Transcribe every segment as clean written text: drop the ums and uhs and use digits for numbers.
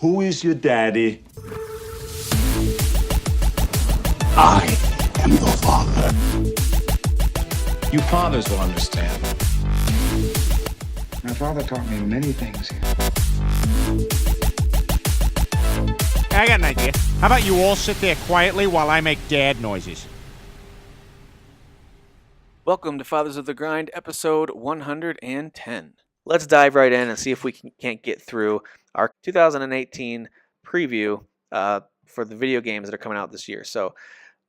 Who is your daddy? I am your father. You fathers will understand. My father taught me many things. I got an idea. How about you all sit there quietly while I make dad noises? Welcome to Fathers of the Grind, episode 110. Let's dive right in and see if we can't get through our 2018 preview for the video games that are coming out this year. So,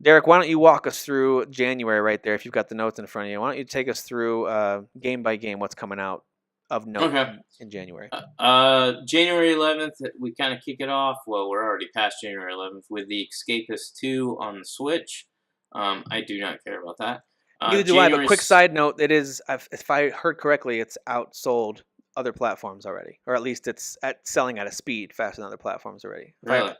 Derek, why don't you walk us through January right there, if you've got the notes in front of you. Why don't you take us through game by game what's coming out of note in January? January 11th, we kind of kick it off. Well, we're already past January 11th with The Escapist 2 on the Switch. I do not care about that. Neither do I, but quick side note, it is, if I heard correctly, it's outsold other platforms already. Or at least it's selling at a speed faster than other platforms already. Really?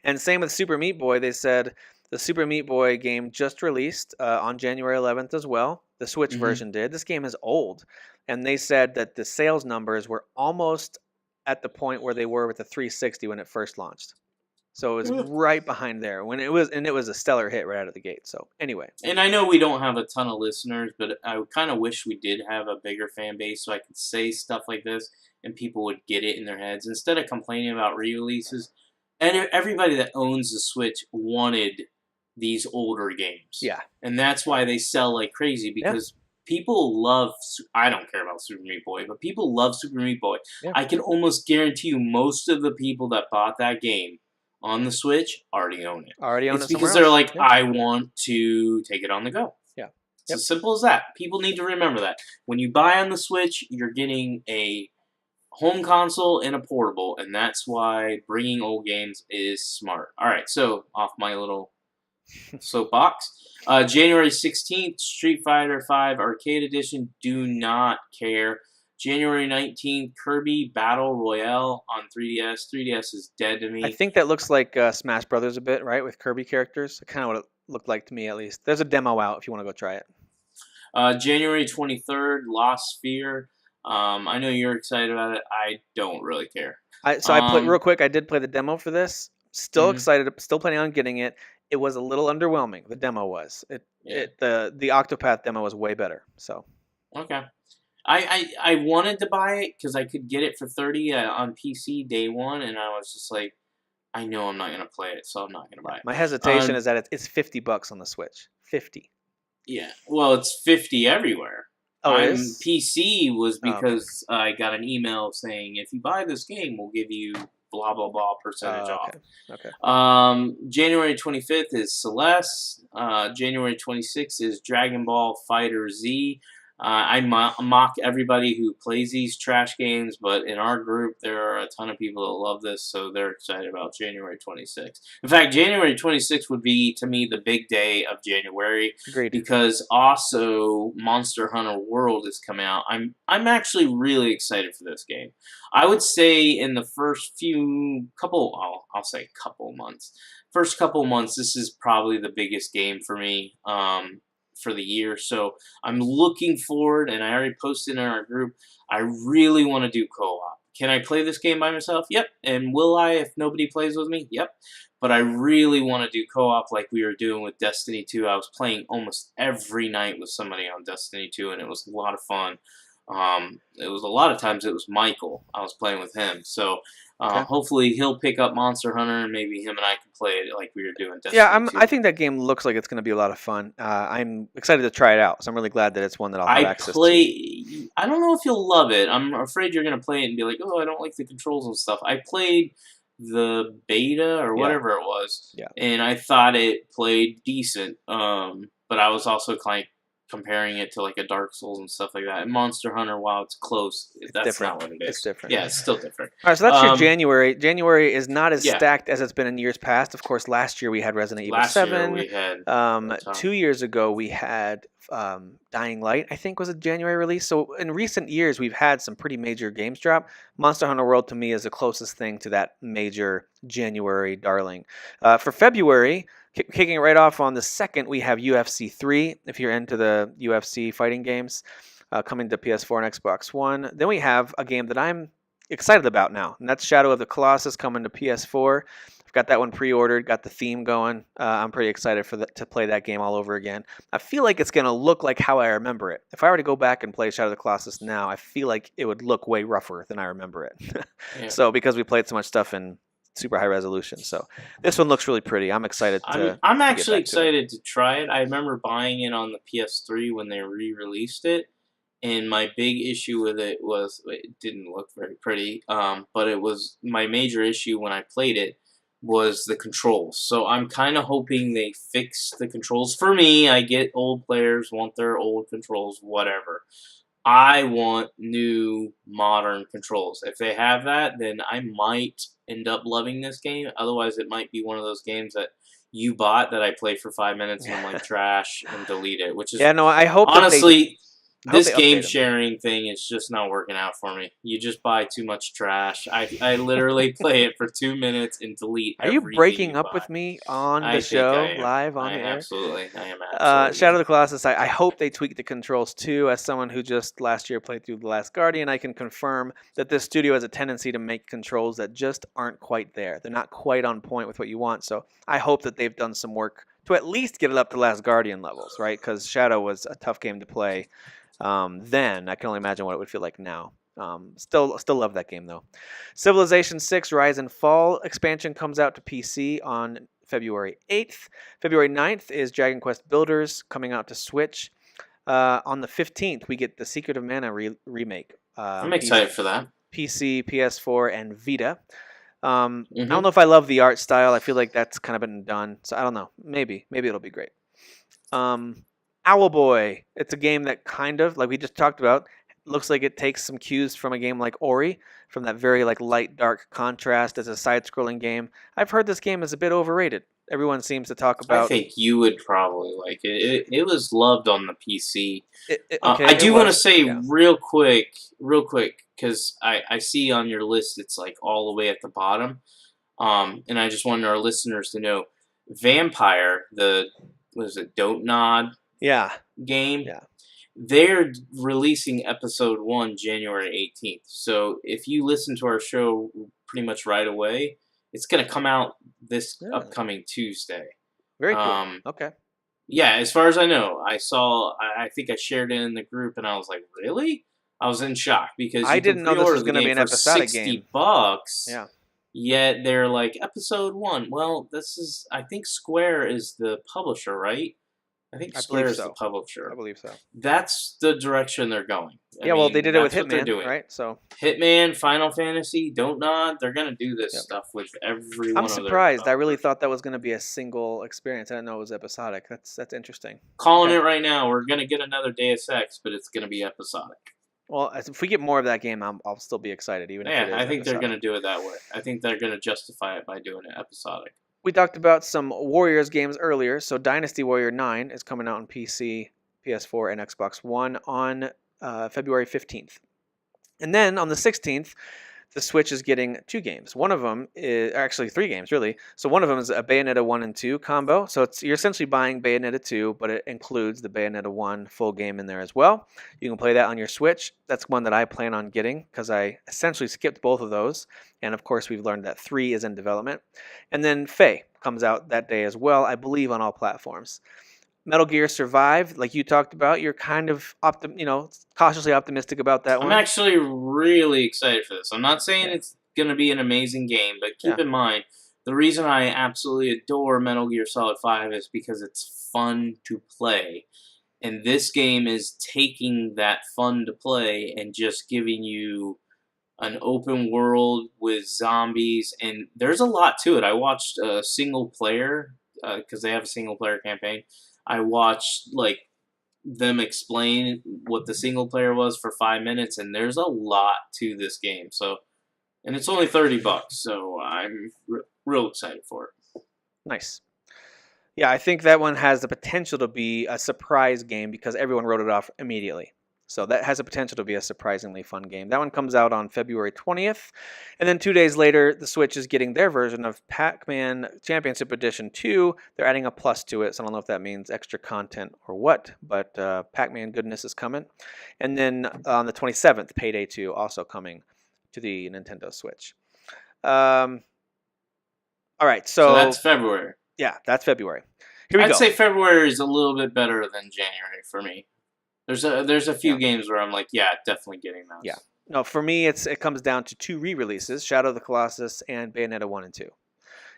And same with Super Meat Boy. They said the Super Meat Boy game just released on January 11th as well. The Switch version did. This game is old. And they said that the sales numbers were almost at the point where they were with the 360 when it first launched. So it was right behind there when it was a stellar hit right out of the gate. So anyway, and I know we don't have a ton of listeners, but I kind of wish we did have a bigger fan base so I could say stuff like this and people would get it in their heads instead of complaining about re-releases. And everybody that owns the Switch wanted these older games. Yeah, and that's why they sell like crazy because people love. I don't care about Super Meat Boy, but people love Super Meat Boy. Yeah. I can almost guarantee you most of the people that bought that game on the Switch already own it. It's because they're like, I want to take it on the go. Yeah. It's as simple as that. People need to remember that. When you buy on the Switch, you're getting a home console and a portable, and that's why bringing old games is smart. All right, so off my little soapbox. January 16th, Street Fighter V Arcade Edition. Do not care. January 19th, Kirby Battle Royale on 3DS. 3DS is dead to me. I think that looks like Smash Brothers a bit, right? With Kirby characters. Kind of what it looked like to me, at least. There's a demo out if you want to go try it. January 23rd, Lost Sphere. I know you're excited about it. I don't really care. I played real quick. I did play the demo for this. Still excited. Still planning on getting it. It was a little underwhelming. The demo was. The Octopath demo was way better. So. Okay. I wanted to buy it because I could get it for $30 on PC day one, and I was just like, I know I'm not going to play it, so I'm not going to buy it. My hesitation is that it's $50 on the Switch. 50. Yeah, well, it's 50 everywhere. Oh, PC was because I got an email saying, if you buy this game, we'll give you blah, blah, blah percentage off. Okay. January 25th is Celeste. January 26th is Dragon Ball Fighter Z. I mock everybody who plays these trash games, but in our group, there are a ton of people that love this, so they're excited about January 26th. In fact, January 26th would be, to me, the big day of January. Agreed. Because also Monster Hunter World is coming out. I'm actually really excited for this game. I would say in the first I'll say couple months. First couple months, this is probably the biggest game for me. For the year, so I'm looking forward, and I already posted in our group, I really want to do co-op. Can I play this game by myself? Yep. And will I if nobody plays with me? Yep. But I really want to do co-op like we were doing with Destiny 2. I was playing almost every night with somebody on Destiny 2, and it was a lot of fun. It was a lot of times it was Michael. I was playing with him, so hopefully he'll pick up Monster Hunter and maybe him and I can play it like we were doing. Destiny 2. I think that game looks like it's going to be a lot of fun. I'm excited to try it out, so I'm really glad that it's one that I'll have access to. I don't know if you'll love it. I'm afraid you're going to play it and be like, oh, I don't like the controls and stuff. I played the beta or whatever it was, and I thought it played decent. But I was also comparing it to like a Dark Souls and stuff like that. And Monster Hunter, while it's close, that's different. not what it is. It's different. Yeah, it's still different. All right, so that's your January. January is not as stacked as it's been in years past. Of course, last year we had Resident Evil 7. Year we had 2 years ago we had Dying Light, I think, was a January release. So in recent years, we've had some pretty major games drop. Monster Hunter World, to me, is the closest thing to that major January darling. For February, kicking it right off on the 2nd, we have UFC 3, if you're into the UFC fighting games, coming to PS4 and Xbox One. Then we have a game that I'm excited about now, and that's Shadow of the Colossus coming to PS4. I've got that one pre-ordered, got the theme going. I'm pretty excited to play that game all over again. I feel like it's going to look like how I remember it. If I were to go back and play Shadow of the Colossus now, I feel like it would look way rougher than I remember it. Yeah. So because we played so much stuff in super high resolution. So this one looks really pretty. I'm excited to I'm to get actually back to it. excited to try it. I remember buying it on the PS3 when they re-released it, and my big issue with it was it didn't look very pretty. But it was my major issue when I played it was the controls. So I'm kind of hoping they fix the controls for me. I get old players want their old controls, whatever. I want new, modern controls. If they have that, then I might end up loving this game. Otherwise, it might be one of those games that you bought that I play for 5 minutes and I'm like, trash, and delete it. Which is, Yeah, no, I hope honestly, I hope this they update game 'em. sharing thing is just not working out for me. You just buy too much trash. I literally play it for 2 minutes and delete Are you everything breaking you up buy. with me on I the think I show, am. live on I the air? absolutely. I am absolutely. Shadow of the Colossus, I hope they tweak the controls too. As someone who just last year played through The Last Guardian, I can confirm that this studio has a tendency to make controls that just aren't quite there. They're not quite on point with what you want. So I hope that they've done some work to at least get it up to Last Guardian levels, right? Because Shadow was a tough game to play then. I can only imagine what it would feel like now. Still love that game though. Civilization 6 Rise and Fall expansion comes out to PC on February 8th. February 9th is Dragon Quest Builders coming out to Switch. On the 15th, we get the Secret of Mana remake. I'm excited for that. PC, PS4, and Vita. I Mhm. don't know if I love the art style. I feel like that's kind of been done. So I don't know. Maybe it'll be great. Owlboy. It's a game that kind of, like we just talked about, looks like it takes some cues from a game like Ori, from that very like light dark contrast as a side-scrolling game. I've heard this game is a bit overrated. Everyone seems to talk I about. think you would probably like it. It was loved on the PC. Okay, I it do want to was, say yeah. real quick, because I see on your list it's like all the way at the bottom, and I just wanted our listeners to know, Vampire, Don't Nod Yeah, game. Yeah. They're releasing episode 1 January 18th. So if you listen to our show pretty much right away, it's gonna come out this Yeah. upcoming Tuesday. very cool. Okay. Yeah, as far as I know, I think I shared it in the group, and I was like, really? I was in shock because I you can didn't know this pre-order was the gonna be game an for episodic $60. Yeah. Yet they're like episode 1. Well, I think Square is the publisher, right? I think I Square believe is the so. publisher. I believe so. That's the direction they're going. Yeah, well, they did it with that's what they're Hitman, doing. right? So Hitman, Final Fantasy, Don't Nod. They're gonna do this Yep. stuff with every I'm one of their surprised. I really developers. thought that was going to be a single experience. I didn't know it was episodic. That's interesting. Calling Okay. it right now. We're gonna get another Deus Ex, but it's gonna be episodic. Well, if we get more of that game, I'll still be excited, even if it Yeah, is I think they're episodic. going to do it that way. I think they're going to justify it by doing it episodic. We talked about some Warriors games earlier. So Dynasty Warrior 9 is coming out on PC, PS4, and Xbox One on February 15th. And then on the 16th, the Switch is getting 2 games. One of them is actually 3 games, really. So one of them is a Bayonetta 1 and 2 combo. So you're essentially buying Bayonetta 2, but it includes the Bayonetta 1 full game in there as well. You can play that on your Switch. That's one that I plan on getting because I essentially skipped both of those. And of course, we've learned that 3 is in development. And then Faye comes out that day as well, I believe on all platforms. Metal Gear Survive, like you talked about, you're kind of cautiously optimistic about that one. I'm actually really excited for this. I'm not saying it's going to be an amazing game, but keep in mind, the reason I absolutely adore Metal Gear Solid 5 is because it's fun to play. And this game is taking that fun to play and just giving you an open world with zombies. And there's a lot to it. I watched a single player, because they have a single player campaign. I watched them explain what the single player was for 5 minutes, and there's a lot to this game. So, and it's only $30, so I'm real excited for it. Nice. Yeah, I think that one has the potential to be a surprise game because everyone wrote it off immediately. So that has the potential to be a surprisingly fun game. That one comes out on February 20th. And then 2 days later, the Switch is getting their version of Pac-Man Championship Edition 2. They're adding a plus to it, so I don't know if that means extra content or what, but Pac-Man goodness is coming. And then on the 27th, Payday 2 also coming to the Nintendo Switch. All right, So that's February. yeah, that's February. Here we I'd go. say February is a little bit better than January for me. There's a few games where I'm like, yeah, definitely getting those. Yeah. No, for me, it comes down to 2 re-releases: Shadow of the Colossus and Bayonetta 1 and 2.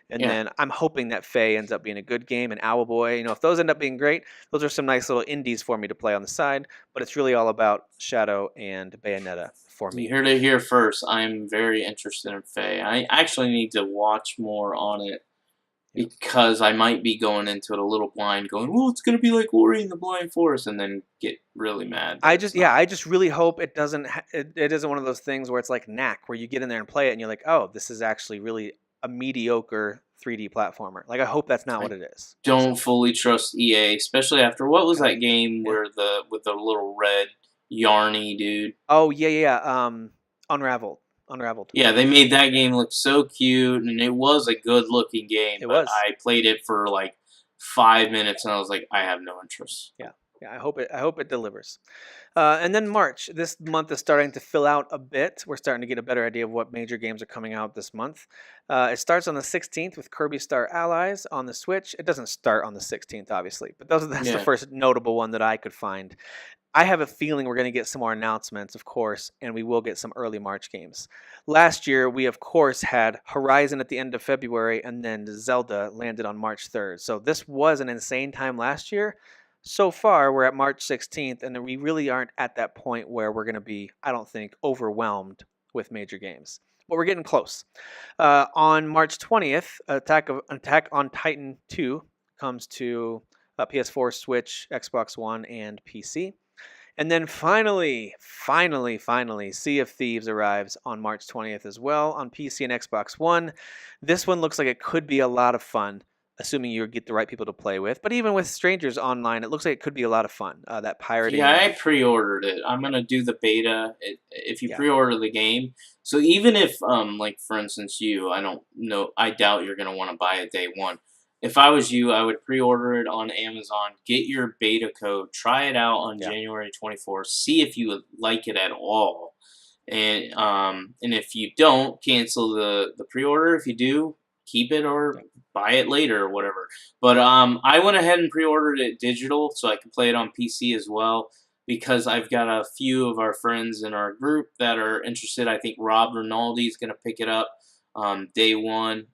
And then I'm hoping that Faye ends up being a good game, and Owlboy. You know, if those end up being great, those are some nice little indies for me to play on the side. But it's really all about Shadow and Bayonetta for me. You heard it here first. I'm very interested in Faye. I actually need to watch more on it because I might be going into it a little blind, going, "Well, it's gonna be like Ori and the Blind Forest," and then get really mad. I just really hope it doesn't. It isn't one of those things where it's like Knack, where you get in there and play it, and you're like, "Oh, this is actually really a mediocre 3D platformer." Like, I hope that's not what it is. Don't fully trust EA, especially after what was that game where with the little red yarny dude. Oh yeah. Unraveled. Yeah, they made that game look so cute, and it was a good-looking game. It was. I played it for like 5 minutes, and I was like, I have no interest. Yeah. I hope it delivers. And then March. This month is starting to fill out a bit. We're starting to get a better idea of what major games are coming out this month. It starts on the 16th with Kirby Star Allies on the Switch. It doesn't start on the 16th, obviously, but that's the first notable one that I could find. I have a feeling we're going to get some more announcements, of course, and we will get some early March games. Last year, we, of course, had Horizon at the end of February, and then Zelda landed on March 3rd. So this was an insane time last year. So far, we're at March 16th, and we really aren't at that point where we're going to be, I don't think, overwhelmed with major games. But we're getting close. On March 20th, Attack on Titan 2 comes to PS4, Switch, Xbox One, and PC. And then finally, Sea of Thieves arrives on March 20th as well on PC and Xbox One. This one looks like it could be a lot of fun, assuming you get the right people to play with. But even with strangers online, it looks like it could be a lot of fun. That pirating. Yeah, I pre-ordered it. I'm gonna do the beta if you pre-order the game. So even if, like for instance, I don't know, I doubt you're gonna want to buy it day one. If I was you, I would pre-order it on Amazon, get your beta code, try it out on January 24th, see if you would like it at all. And if you don't, cancel the pre-order. If you do, keep it or buy it later or whatever. But I went ahead and pre-ordered it digital so I can play it on PC as well because I've got a few of our friends in our group that are interested. I think Rob Rinaldi is going to pick it up day one.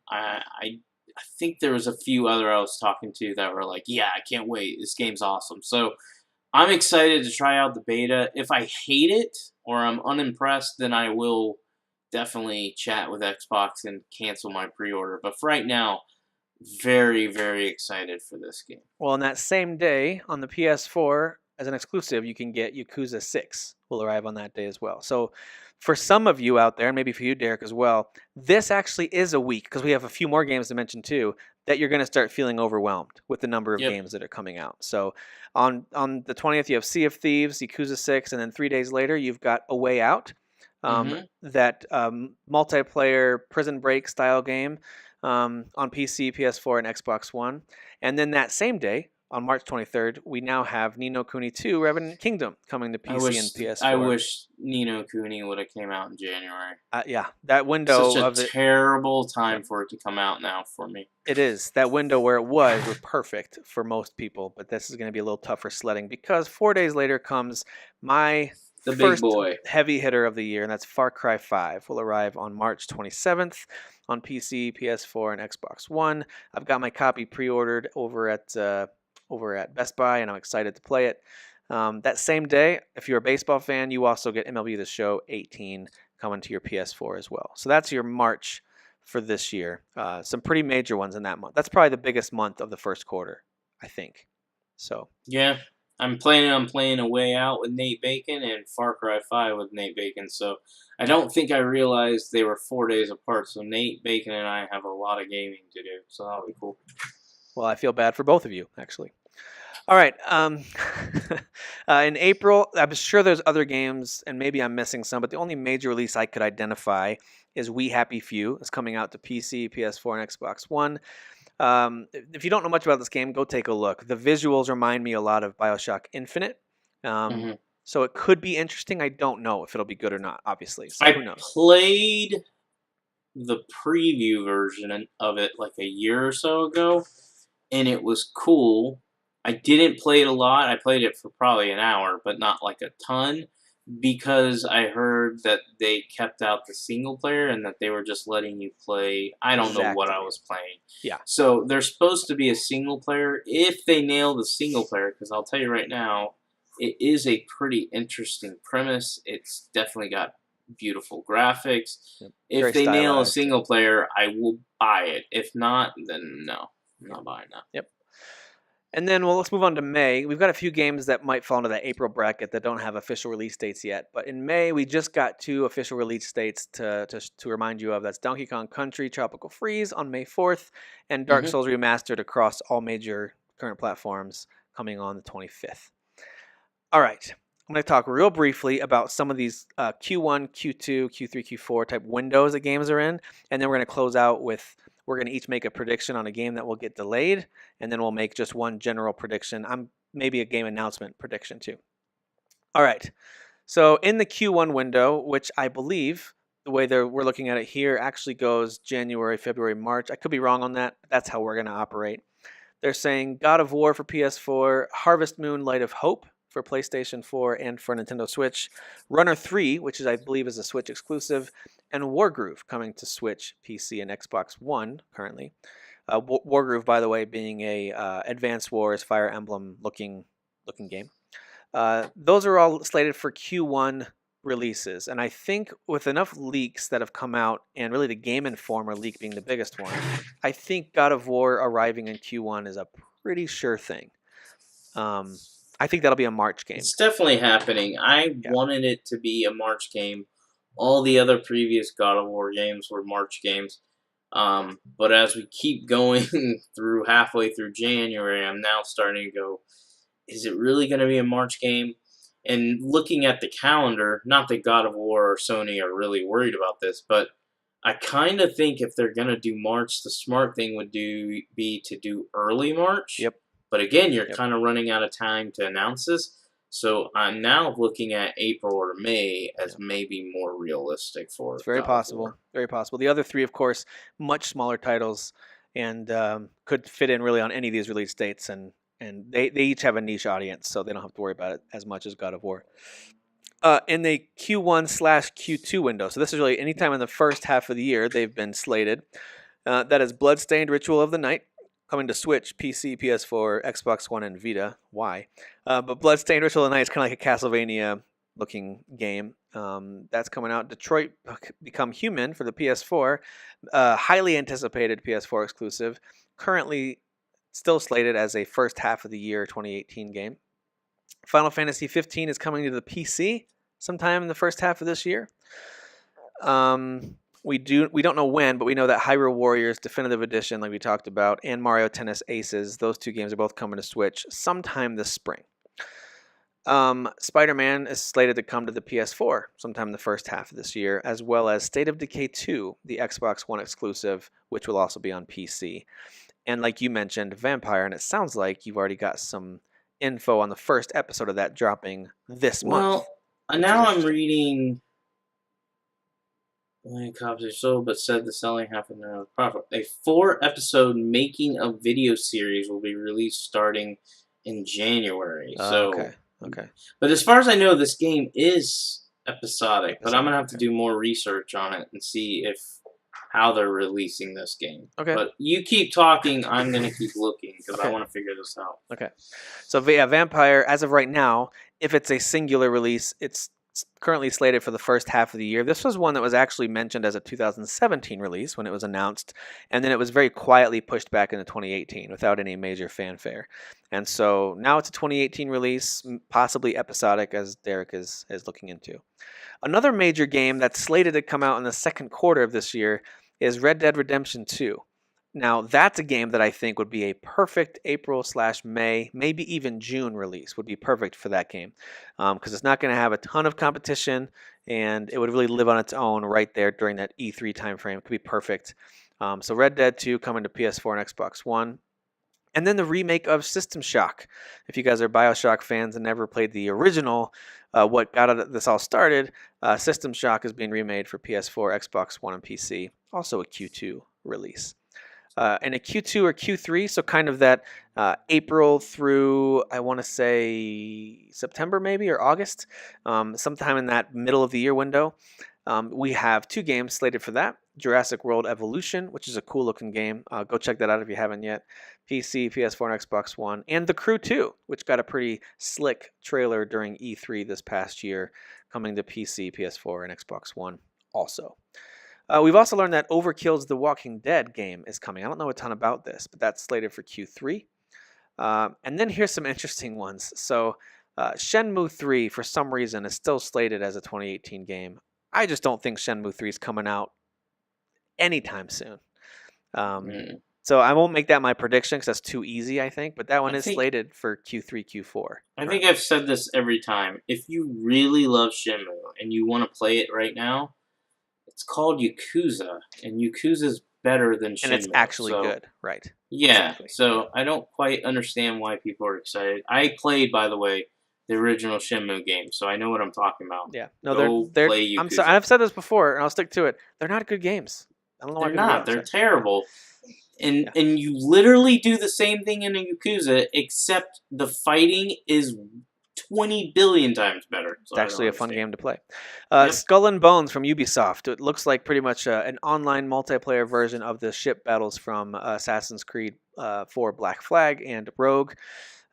I think there was a few other I was talking to that were like, yeah, I can't wait. This game's awesome. So I'm excited to try out the beta. If I hate it or I'm unimpressed, then I will definitely chat with Xbox and cancel my pre-order. But for right now, very, very excited for this game. Well, on that same day, on the PS4, as an exclusive, you can get Yakuza 6 will arrive on that day as well. So for some of you out there, and maybe for you, Derek, as well, this actually is a week, because we have a few more games to mention too, that you're going to start feeling overwhelmed with the number of games that are coming out. So on the 20th, you have Sea of Thieves, Yakuza 6, and then 3 days later, you've got A Way Out, that multiplayer Prison Break style game on PC, PS4, and Xbox One. And then that same day, on March 23rd, we now have Ni no Kuni 2 Revenant Kingdom coming to PC and PS4. I wish Ni no Kuni would have came out in January. Yeah, that window Such a terrible time for it to come out now for me. It is. That window where it was perfect for most people, but this is going to be a little tougher sledding because 4 days later comes the first big boy heavy hitter of the year, and that's Far Cry 5. Will arrive on March 27th on PC, PS4, and Xbox One. I've got my copy pre-ordered over at Best Buy, and I'm excited to play it. That same day, if you're a baseball fan, you also get MLB The Show 18 coming to your PS4 as well. So that's your March for this year. Some pretty major ones in that month. That's probably the biggest month of the first quarter, I think. So yeah, I'm planning on playing A Way Out with Nate Bacon and Far Cry 5 with Nate Bacon. So I don't think I realized they were 4 days apart. So Nate Bacon and I have a lot of gaming to do. So that'll be cool. Well, I feel bad for both of you, actually. All right. In April, I'm sure there's other games, and maybe I'm missing some, but the only major release I could identify is We Happy Few. It's coming out to PC, PS4, and Xbox One. If you don't know much about this game, go take a look. The visuals remind me a lot of BioShock Infinite. So it could be interesting. I don't know if it'll be good or not, obviously. So I who knows? played the preview version of it like a year or so ago, and it was cool. I didn't play it a lot. I played it for probably an hour, but not like a ton, because I heard that they kept out the single player and that they were just letting you play. I don't know what I Exactly. was playing. Yeah. So there's supposed to be a single player. If they nail the single player, because I'll tell you right now, it is a pretty interesting premise. It's definitely got beautiful graphics. Yep. If Very they nail a stylized. single player, I will buy it. If not, then no. I'm not buying that. Yep. And then, well, let's move on to May. We've got a few games that might fall into that April bracket that don't have official release dates yet. But in May, we just got 2 official release dates to remind you of. That's Donkey Kong Country Tropical Freeze on May 4th, and Dark Souls Remastered across all major current platforms coming on the 25th. All right. I'm going to talk real briefly about some of these Q1, Q2, Q3, Q4 type windows that games are in, and then we're going to close out with, we're going to each make a prediction on a game that will get delayed, and then we'll make just one general prediction. Maybe a game announcement prediction too. All right. So in the Q1 window, which I believe the way we're looking at it here actually goes January, February, March. I could be wrong on that. But that's how we're going to operate. They're saying God of War for PS4, Harvest Moon Light of Hope for PlayStation 4 and for Nintendo Switch, Runner 3, which I believe is a Switch exclusive, and Wargroove coming to Switch, PC, and Xbox One currently. Wargroove, by the way, being a Advanced Wars Fire Emblem looking game. Those are all slated for Q1 releases, and I think with enough leaks that have come out, and really the Game Informer leak being the biggest one, I think God of War arriving in Q1 is a pretty sure thing. I think that'll be a March game. It's definitely happening. I wanted it to be a March game. All the other previous God of War games were March games. But as we keep going through halfway through January, I'm now starting to go, is it really going to be a March game? And looking at the calendar, not that God of War or Sony are really worried about this, but I kind of think if they're going to do March, the smart thing would be to do early March. Yep. But again, you're kind of running out of time to announce this. So I'm now looking at April or May as maybe more realistic for It's very possible. Very possible. The other 3, of course, much smaller titles and could fit in really on any of these release dates. And they each have a niche audience, so they don't have to worry about it as much as God of War. In the Q1/Q2 window, so this is really anytime in the first half of the year they've been slated. That is Bloodstained Ritual of the Night, coming to Switch, PC, PS4, Xbox One, and Vita. Why? But Bloodstained Ritual of the Night is kind of like a Castlevania-looking game. That's coming out. Detroit Become Human for the PS4. Highly anticipated PS4 exclusive. Currently still slated as a first half of the year 2018 game. Final Fantasy 15 is coming to the PC sometime in the first half of this year. We don't know when, but we know that Hyrule Warriors Definitive Edition, like we talked about, and Mario Tennis Aces, those 2 games are both coming to Switch sometime this spring. Spider-Man is slated to come to the PS4 sometime in the first half of this year, as well as State of Decay 2, the Xbox One exclusive, which will also be on PC. And like you mentioned, Vampire, and it sounds like you've already got some info on the first episode of that dropping this month. Well, now I'm reading... copies are sold, but said the selling happened in a profit. A 4-episode making a video series will be released starting in January. Okay. But as far as I know, this game is episodic. But I'm gonna have to do more research on it and see how they're releasing this game. Okay. But you keep talking. I'm gonna keep looking because I want to figure this out. Okay. So Vampire, as of right now, if it's a singular release, it's currently slated for the first half of the year. This was one that was actually mentioned as a 2017 release when it was announced, and then it was very quietly pushed back into 2018 without any major fanfare. And so now it's a 2018 release, possibly episodic, as Derek is looking into. Another major game that's slated to come out in the second quarter of this year is Red Dead Redemption 2. Now, that's a game that I think would be a perfect April/May, maybe even June release would be perfect for that game because it's not going to have a ton of competition and it would really live on its own right there during that E3 timeframe. It could be perfect. So Red Dead 2 coming to PS4 and Xbox One. And then the remake of System Shock. If you guys are Bioshock fans and never played the original, what got this all started, System Shock is being remade for PS4, Xbox One, and PC. Also a Q2 release. And a Q2 or Q3, so kind of that April through, I want to say September maybe, or August, sometime in that middle of the year window. We have 2 games slated for that. Jurassic World Evolution, which is a cool looking game. Go check that out if you haven't yet. PC, PS4, and Xbox One. And The Crew 2, which got a pretty slick trailer during E3 this past year, coming to PC, PS4, and Xbox One also. We've also learned that Overkill's The Walking Dead game is coming. I don't know a ton about this, but that's slated for Q3. And then here's some interesting ones. So Shenmue 3, for some reason, is still slated as a 2018 game. I just don't think Shenmue 3 is coming out anytime soon. So I won't make that my prediction because that's too easy, I think. But that one is slated for Q3, Q4. I think I've said this every time. If you really love Shenmue and you want to play it right now, it's called Yakuza, and Yakuza's better than Shenmue. And it's actually good, right? Yeah, exactly. So I don't quite understand why people are excited. I played, by the way, the original Shenmue game, so I know what I'm talking about. Yeah, no, they're play Yakuza. I've said this before, and I'll stick to it. They're not good games. I don't know why they're not. They're terrible. And you literally do the same thing in a Yakuza, except the fighting is 20 billion times better. So it's actually a fun game to play. Skull and Bones from Ubisoft. It looks like pretty much an online multiplayer version of the ship battles from Assassin's Creed 4 Black Flag and Rogue.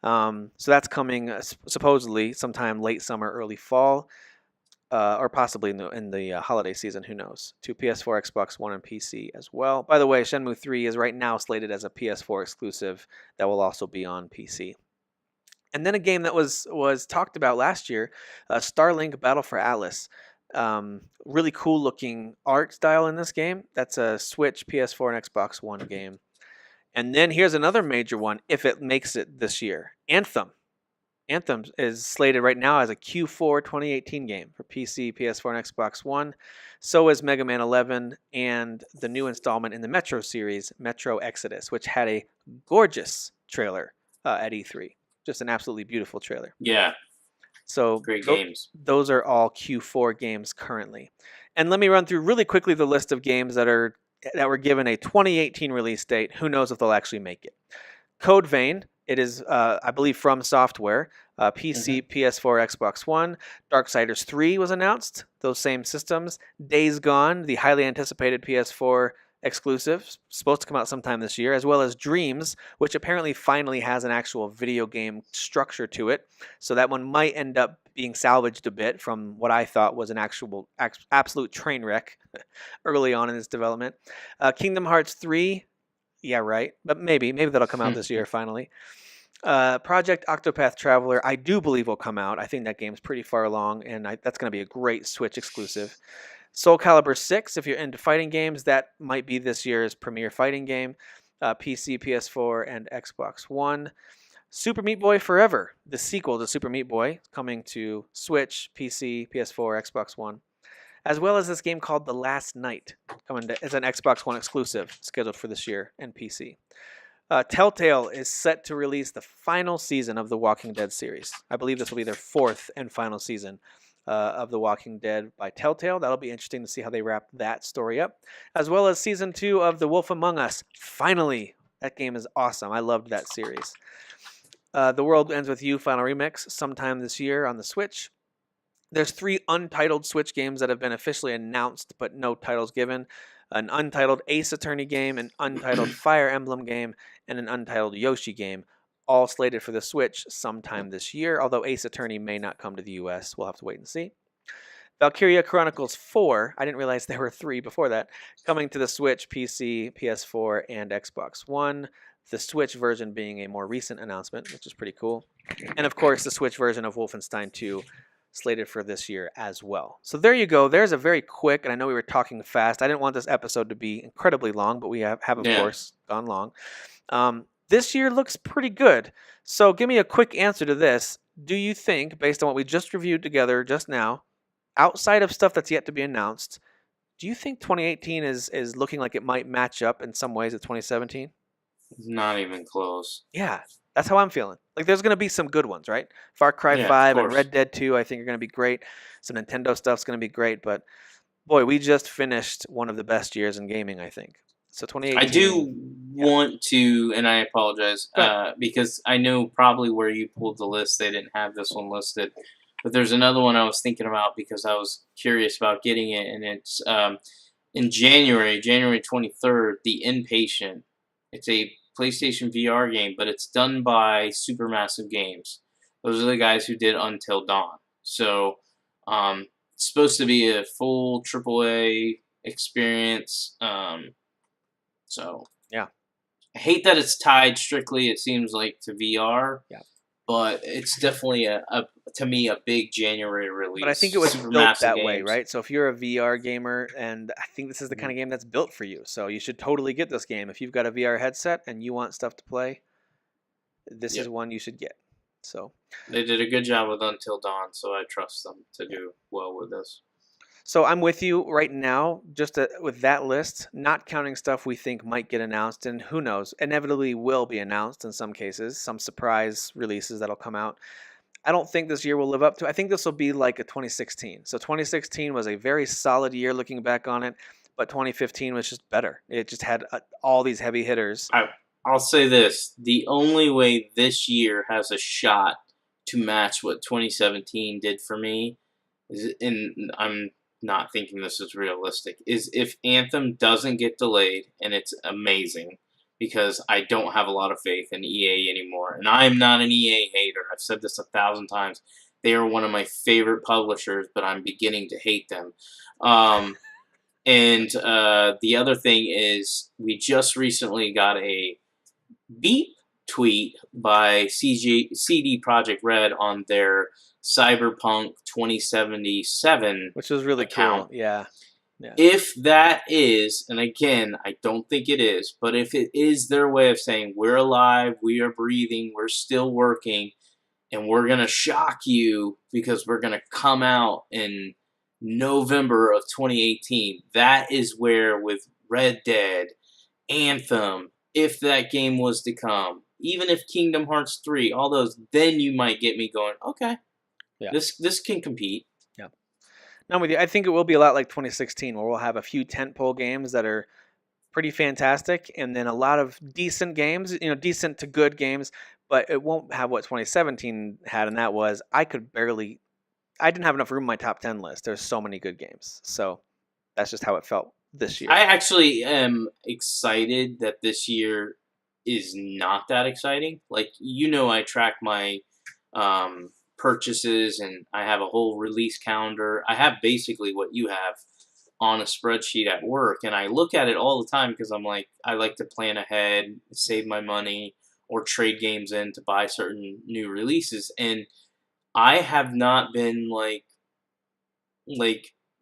So that's coming supposedly sometime late summer, early fall, or possibly in the holiday season. Who knows? To PS4, Xbox One, and PC as well. By the way, Shenmue 3 is right now slated as a PS4 exclusive that will also be on PC. And then a game that was talked about last year, Starlink Battle for Atlas. Really cool looking art style in this game. That's a Switch, PS4, and Xbox One game. And then here's another major one, if it makes it this year. Anthem. Anthem is slated right now as a Q4 2018 game for PC, PS4, and Xbox One. So is Mega Man 11 and the new installment in the Metro series, Metro Exodus, which had a gorgeous trailer at E3. Just an absolutely beautiful trailer. Yeah. So great games. Those are all Q4 games currently. And let me run through really quickly the list of games that were given a 2018 release date. Who knows if they'll actually make it? Code Vein. It is, I believe, From Software. PC, PS4, Xbox One. Darksiders 3 was announced. Those same systems. Days Gone, the highly anticipated PS4 exclusive, supposed to come out sometime this year, as well as Dreams, which apparently finally has an actual video game structure to it. So that one might end up being salvaged a bit from what I thought was an absolute train wreck early on in its development. Kingdom Hearts 3, yeah, right, but maybe that'll come out this year finally. Project Octopath Traveler, I do believe will come out. I think that game's pretty far along, and that's going to be a great Switch exclusive. Soul Calibur 6, if you're into fighting games, that might be this year's premier fighting game. PC, PS4, and Xbox One. Super Meat Boy Forever, the sequel to Super Meat Boy, coming to Switch, PC, PS4, Xbox One. As well as this game called The Last Night, coming as an Xbox One exclusive, scheduled for this year, and PC. Telltale is set to release the final season of the Walking Dead series. I believe this will be their 4th and final season of The Walking Dead by Telltale. That'll be interesting to see how they wrap that story up. As well as Season 2 of The Wolf Among Us. Finally! That game is awesome. I loved that series. The World Ends With You Final Remix sometime this year on the Switch. There's 3 untitled Switch games that have been officially announced, but no titles given. An untitled Ace Attorney game, an untitled Fire Emblem game, and an untitled Yoshi game. All slated for the Switch sometime this year, although Ace Attorney may not come to the US. We'll have to wait and see. Valkyria Chronicles 4, I didn't realize there were 3 before that, coming to the Switch, PC, PS4, and Xbox One. The Switch version being a more recent announcement, which is pretty cool. And of course, the Switch version of Wolfenstein 2, slated for this year as well. So there you go. There's a very quick, and I know we were talking fast. I didn't want this episode to be incredibly long, but we have of course, gone long. This year looks pretty good. So give me a quick answer to this. Do you think, based on what we just reviewed together just now, outside of stuff that's yet to be announced, do you think 2018 is looking like it might match up in some ways with 2017? Not even close. Yeah, that's how I'm feeling. Like, there's gonna be some good ones, right? Far Cry Yeah, of 5 and course. Red Dead 2, I think are gonna be great. Some Nintendo stuff's gonna be great, but boy, we just finished one of the best years in gaming, I think. So I 2018, do yeah. want to, and I apologize, Go ahead. because I know probably where you pulled the list, they didn't have this one listed. But there's another one I was thinking about because I was curious about getting it, and it's in January 23rd, The Inpatient. It's a PlayStation VR game, but it's done by Supermassive Games. Those are the guys who did Until Dawn. So it's supposed to be a full AAA experience. So Yeah. I hate that it's tied strictly, it seems like, to VR. Yeah. But it's definitely to me a big January release. But I think it was built Supermassive that way, Games. right? So if you're a VR gamer, and I think this is the kind of game that's built for you, so you should totally get this game. If you've got a VR headset and you want stuff to play, this is Yep. one you should get. So, They did a good job with Until Dawn, so I trust them to do well with this. so I'm with you right now, just with that list, not counting stuff we think might get announced, and who knows, inevitably will be announced in some cases, some surprise releases that'll come out. I don't think this year will live up to. I think this will be like a 2016. So 2016 was a very solid year looking back on it, but 2015 was just better. It just had all these heavy hitters. I'll say this: the only way this year has a shot to match what 2017 did for me is, and I'm not thinking this is realistic, is if Anthem doesn't get delayed and it's amazing, because I don't have a lot of faith in EA anymore, and I'm not an EA hater. I've said this 1,000 times. They are one of my favorite publishers, but I'm beginning to hate them. And the other thing is, we just recently got a beep tweet by CD Projekt Red on their Cyberpunk 2077 Which was really account. cool. Yeah. If that is, and again, I don't think it is, but if it is their way of saying we're alive, we are breathing, we're still working, and we're going to shock you because we're going to come out in November of 2018, that is where, with Red Dead, Anthem, if that game was to come, even if Kingdom Hearts 3, all those, then you might get me going, okay, Yeah. this can compete. Yeah. No, I'm with you. I think it will be a lot like 2016, where we'll have a few tentpole games that are pretty fantastic, and then a lot of decent games, decent to good games, but it won't have what 2017 had, and that was I didn't have enough room in my top 10 list. There's so many good games. So that's just how it felt this year. I actually am excited that this year is not that exciting. Like, I track my purchases, and I have a whole release calendar. I have basically what you have on a spreadsheet at work, and I look at it all the time because I'm like, I like to plan ahead, save my money, or trade games in to buy certain new releases. And I have not been like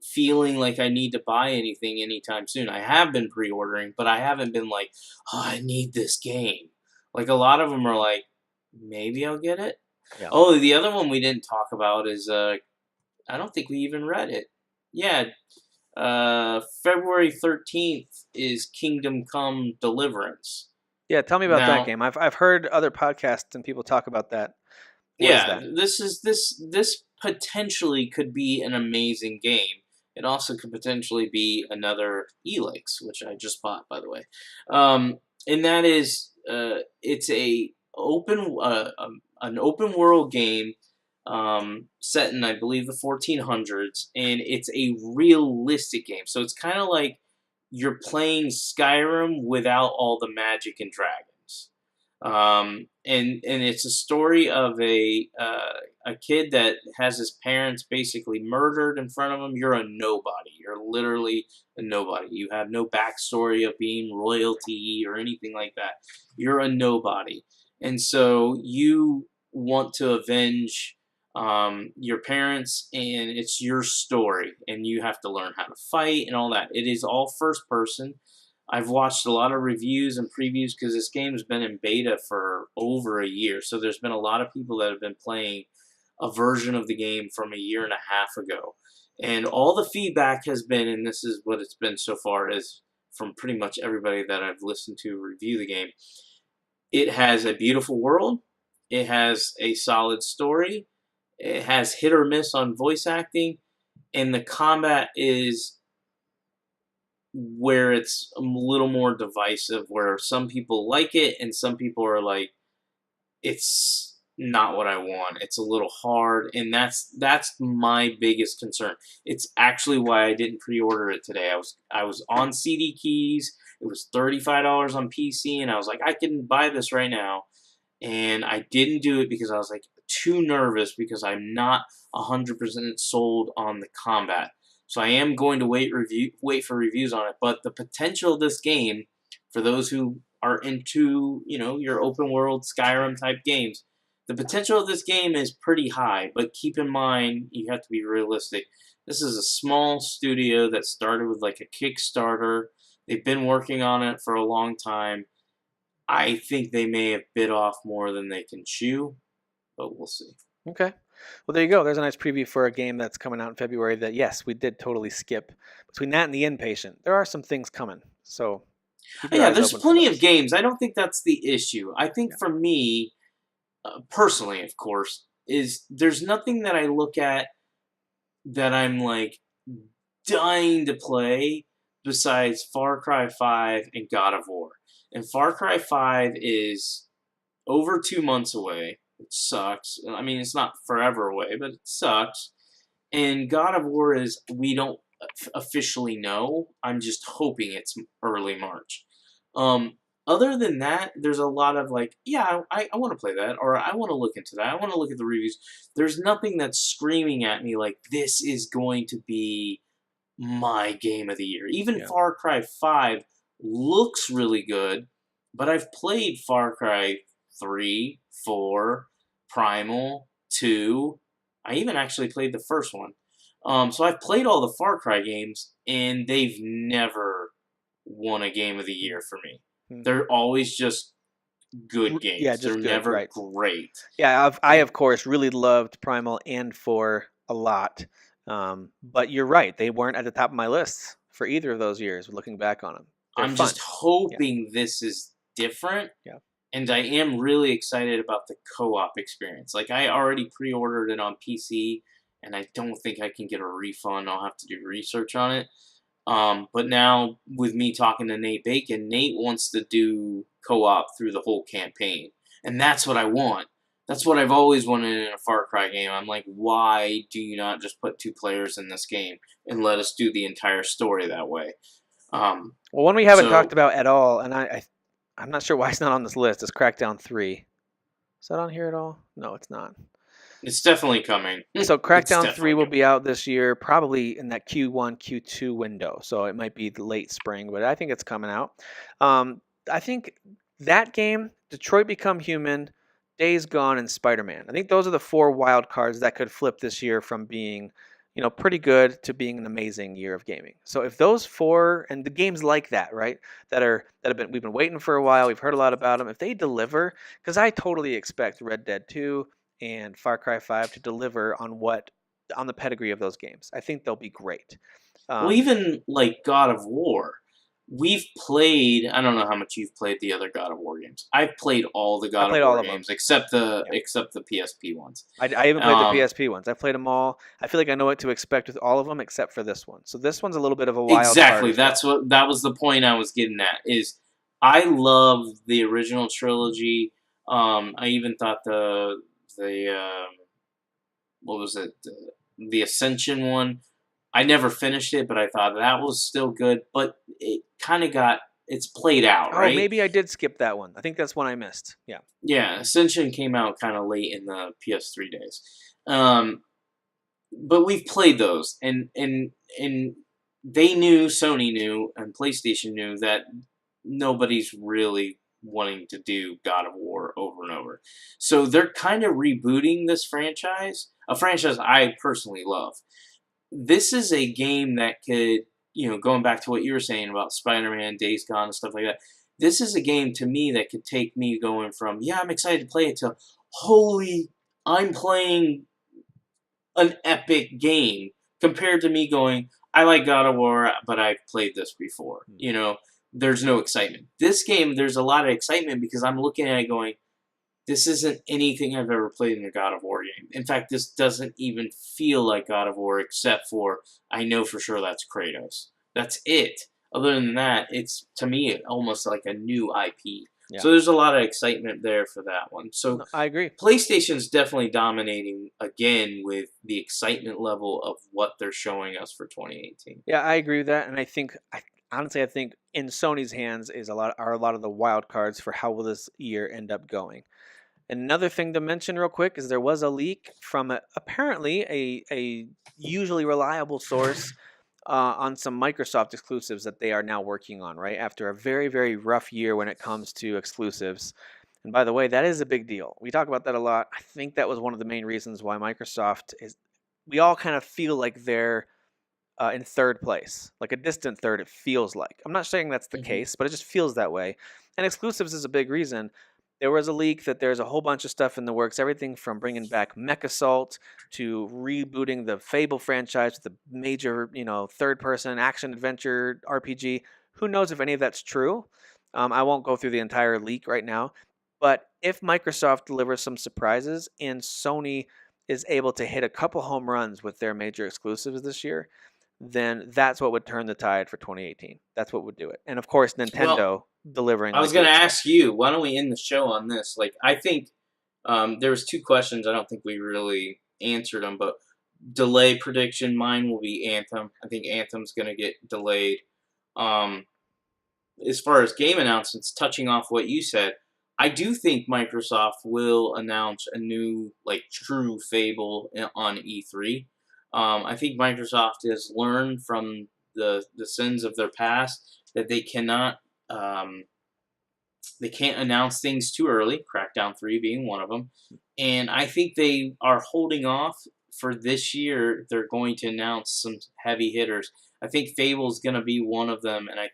feeling like I need to buy anything anytime soon. I have been pre-ordering, but I haven't been like, oh, I need this game. Like, a lot of them are like, maybe I'll get it. Yeah. Oh, the other one we didn't talk about is I don't think we even read it. Yeah, February 13th is Kingdom Come Deliverance. Yeah, tell me about Now, that game. I've heard other podcasts and people talk about that. What is yeah, that? this potentially could be an amazing game. It also could potentially be another Elix, which I just bought, by the way. And that is, it's an open world game set in, I believe, the 1400s, and it's a realistic game. So it's kind of like you're playing Skyrim without all the magic and dragons. And it's a story of a kid that has his parents basically murdered in front of him. You're a nobody. You're literally a nobody. You have no backstory of being royalty or anything like that. You're a nobody, and so you want to avenge your parents, and it's your story, and you have to learn how to fight and all that. It is all first person. I've watched a lot of reviews and previews because this game has been in beta for over a year. So there's been a lot of people that have been playing a version of the game from a year and a half ago. And all the feedback has been, and this is what it's been so far, is from pretty much everybody that I've listened to review the game, It has a beautiful world. It has a solid story. It has hit or miss on voice acting, and the combat is where it's a little more divisive, where some people like it and some people are like, it's not what I want. It's a little hard, and that's my biggest concern. It's actually why I didn't pre-order it today. I was on CD Keys. It was $35 on PC, and I was like, I can buy this right now, and I didn't do it because I was like too nervous because I'm not 100% sold on the combat. So I am going to wait for reviews on it. But the potential of this game, for those who are into, your open world Skyrim type games, the potential of this game is pretty high. But keep in mind, you have to be realistic. This is a small studio that started with like a Kickstarter. They've been working on it for a long time. I think they may have bit off more than they can chew, but we'll see. Okay. Well, there you go. There's a nice preview for a game that's coming out in February that, yes, we did totally skip. Between that and The Inpatient, there are some things coming. So, keep your eyes there's open for plenty those. of games. I don't think that's the issue. I think for me, personally, of course, is there's nothing that I look at that I'm like dying to play besides Far Cry 5 and God of War. And Far Cry 5 is over 2 months away. It sucks. I mean, it's not forever away, but it sucks. And God of War is, we don't officially know. I'm just hoping it's early March. Other than that, there's a lot of like, yeah, I want to play that, or I want to look into that. I want to look at the reviews. There's nothing that's screaming at me like, this is going to be my game of the year. Even Far Cry 5 looks really good, but I've played Far Cry 3, 4, Primal, 2. I even actually played the first one. So I've played all the Far Cry games, and they've never won a game of the year for me. They're always just good games. Yeah, just They're good, never right. great. Yeah, I of course really loved Primal and 4 a lot. But you're right, they weren't at the top of my list for either of those years. Looking back on them, I'm just hoping this is different. Yeah. And I am really excited about the co-op experience. Like, I already pre-ordered it on PC, and I don't think I can get a refund. I'll have to do research on it. But now, with me talking to Nate Bacon, Nate wants to do co-op through the whole campaign. And that's what I want. That's what I've always wanted in a Far Cry game. I'm like, why do you not just put 2 players in this game and let us do the entire story that way? Well, one we haven't talked about at all, and I'm not sure why it's not on this list, is Crackdown 3. Is that on here at all? No, it's not. It's definitely coming. So Crackdown 3 will be out this year, probably in that Q1, Q2 window. So it might be the late spring, but I think it's coming out. I think that game, Detroit Become Human, Days Gone, and Spider-Man. I think those are the 4 wild cards that could flip this year from being, pretty good to being an amazing year of gaming. So if those 4 and the games like that, right, we've been waiting for a while, we've heard a lot about them. If they deliver, because I totally expect Red Dead 2 and Far Cry 5 to deliver on the pedigree of those games. I think they'll be great. Well, even like God of War, we've played. I don't know how much you've played the other God of War games. I've played all the God of War games except the PSP ones. I haven't played the PSP ones. I've played them all. I feel like I know what to expect with all of them except for this one. So this one's a little bit of a wild Exactly. card. That was the point I was getting at. Is I love the original trilogy. I even thought the what was it? The Ascension one. I never finished it, but I thought that was still good. But it kind of it's played out, right? Oh, maybe I did skip that one. I think that's one I missed. Yeah. Yeah, Ascension came out kind of late in the PS3 days. But we've played those, and they knew, Sony knew, and PlayStation knew that nobody's really wanting to do God of War over and over. So they're kind of rebooting this franchise, a franchise I personally love. This is a game that could, going back to what you were saying about Spider-Man, Days Gone, and stuff like that, this is a game to me that could take me going from, yeah, I'm excited to play it, to, holy, I'm playing an epic game, compared to me going, I like God of War, but I've played this before. there's no excitement. This game, there's a lot of excitement because I'm looking at it going, this isn't anything I've ever played in a God of War game. In fact, this doesn't even feel like God of War except for I know for sure that's Kratos. That's it. Other than that, it's, to me, almost like a new IP. Yeah. So there's a lot of excitement there for that one. So No, I agree. PlayStation's definitely dominating again with the excitement level of what they're showing us for 2018. Yeah, I agree with that, and honestly, I think in Sony's hands are a lot of the wild cards for how will this year end up going. Another thing to mention real quick is there was a leak from apparently a usually reliable source on some Microsoft exclusives that they are now working on, right? After a very, very rough year when it comes to exclusives. And by the way, that is a big deal. We talk about that a lot. I think that was one of the main reasons why Microsoft is, we all kind of feel like they're in third place, like a distant third, it feels like. I'm not saying that's the case, but it just feels that way. And exclusives is a big reason. There was a leak that there's a whole bunch of stuff in the works, everything from bringing back Mech Assault to rebooting the Fable franchise, the major, third-person action-adventure RPG. Who knows if any of that's true? I won't go through the entire leak right now. But if Microsoft delivers some surprises and Sony is able to hit a couple home runs with their major exclusives this year, then that's what would turn the tide for 2018. That's what would do it. And of course, Nintendo delivering. I was going to ask you, why don't we end the show on this? Like, I think there was 2 questions. I don't think we really answered them, but delay prediction, mine will be Anthem. I think Anthem's going to get delayed. As far as game announcements, touching off what you said, I do think Microsoft will announce a new, true Fable on E3. I think Microsoft has learned from the sins of their past that they cannot, they can't announce things too early. Crackdown 3 being one of them, and I think they are holding off for this year. They're going to announce some heavy hitters. I think Fable's going to be one of them, and I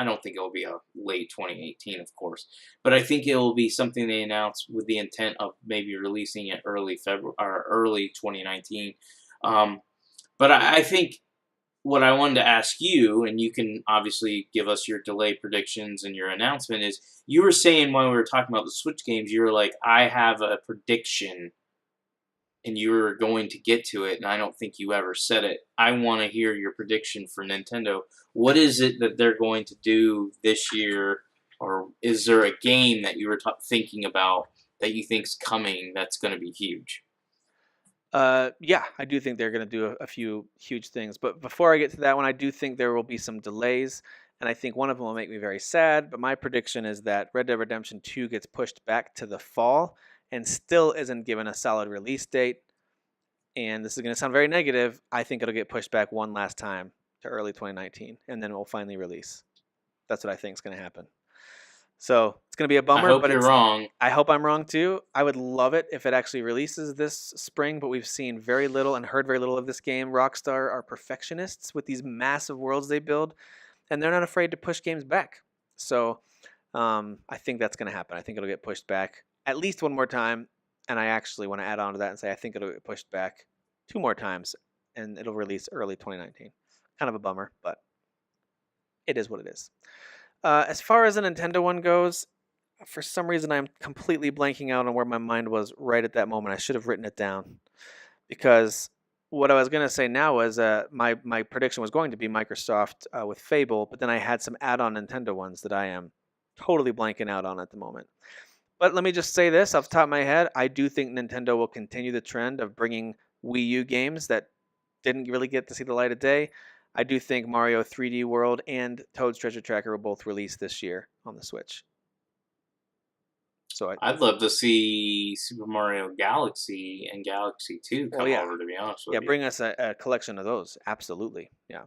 don't think it will be a late 2018, of course, but I think it will be something they announce with the intent of maybe releasing it early February or early 2019. But I think what I wanted to ask you, and you can obviously give us your delay predictions and your announcement, is you were saying when we were talking about the Switch games, you were like, I have a prediction, and you were going to get to it, and I don't think you ever said it. I want to hear your prediction for Nintendo. What is it that they're going to do this year, or is there a game that you were thinking about that you think's coming that's going to be huge? Yeah, I do think they're going to do a few huge things. But before I get to that one, I do think there will be some delays. And I think one of them will make me very sad. But my prediction is that Red Dead Redemption 2 gets pushed back to the fall and still isn't given a solid release date. And this is going to sound very negative. I think it'll get pushed back one last time to early 2019. And then it will finally release. That's what I think is going to happen. So it's going to be a bummer. I hope but you're wrong. I hope I'm wrong too. I would love it if it actually releases this spring, but we've seen very little and heard very little of this game. Rockstar are perfectionists with these massive worlds they build, and they're not afraid to push games back. So I think that's going to happen. I think it'll get pushed back at least one more time, and I actually want to add on to that and say I think it'll get pushed back 2 more times, and it'll release early 2019. Kind of a bummer, but it is what it is. As far as the Nintendo one goes, for some reason I'm completely blanking out on where my mind was right at that moment. I should have written it down, because what I was going to say now was my prediction was going to be Microsoft with Fable, but then I had some add-on Nintendo ones that I am totally blanking out on at the moment. But let me just say this off the top of my head. I do think Nintendo will continue the trend of bringing Wii U games that didn't really get to see the light of day. I do think Mario 3D World and Toad's Treasure Tracker will both release this year on the Switch. So I'd love to see Super Mario Galaxy and Galaxy 2 come over, to be honest with you. Yeah, bring us a collection of those. Absolutely. Yeah.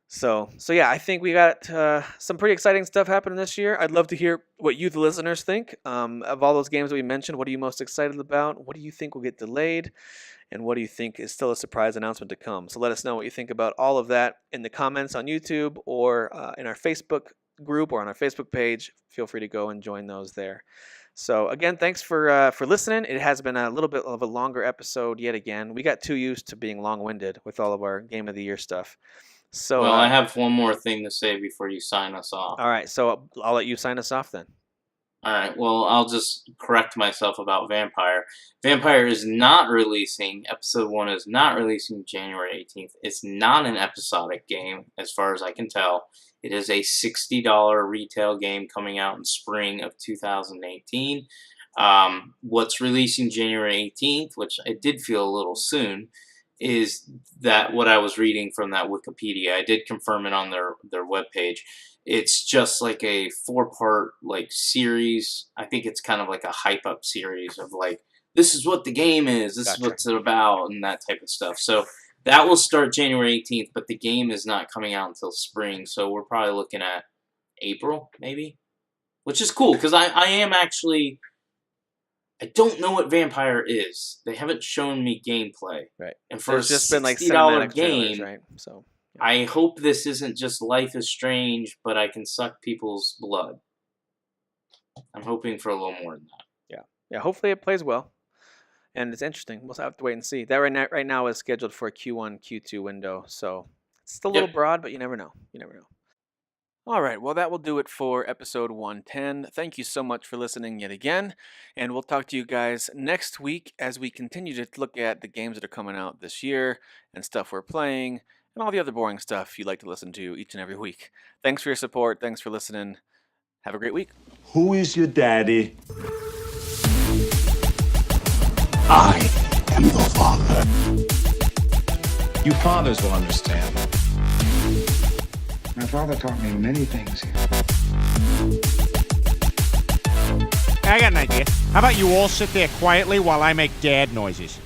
So yeah, I think we got some pretty exciting stuff happening this year. I'd love to hear what you, the listeners, think of all those games that we mentioned. What are you most excited about? What do you think will get delayed? And what do you think is still a surprise announcement to come? So let us know what you think about all of that in the comments on YouTube or in our Facebook group or on our Facebook page. Feel free to go and join those there. So again, thanks for listening. It has been a little bit of a longer episode yet again. We got too used to being long-winded with all of our Game of the Year stuff. So, Well, I have one more thing to say before you sign us off. all right, so I'll let you sign us off then. All right, well, I'll just correct myself about Vampire. Vampire is not releasing, episode 1 is not releasing January 18th. It's not an episodic game, as far as I can tell. It is a $60 retail game coming out in spring of 2018. What's releasing January 18th, which I did feel a little soon, is that what I was reading from that Wikipedia. I did confirm it on their webpage. It's just like a 4-part like series. I think it's kind of like a hype up series of like, this is what the game is, this is what it's about, and that type of stuff. So that will start January 18th, but the game is not coming out until spring, so we're probably looking at April, maybe? Which is cool, because I am actually... I don't know what Vampire is. They haven't shown me gameplay. Right. And for There's just been like $60 cinematic game, trailers, right? So I hope this isn't just Life is Strange, but I can suck people's blood. I'm hoping for a little more than that. yeah, hopefully it plays well, and it's interesting. We'll have to wait and see. That right now is scheduled for a Q1, Q2 window, so it's still a little broad, but you never know. You never know. All right, well, that will do it for episode 110. Thank you so much for listening yet again, and we'll talk to you guys next week as we continue to look at the games that are coming out this year and stuff we're playing and all the other boring stuff you like to listen to each and every week. Thanks for your support. Thanks for listening. Have a great week. Who is your daddy? I am the father. You fathers will understand. My father taught me many things. I got an idea. How about you all sit there quietly while I make dad noises?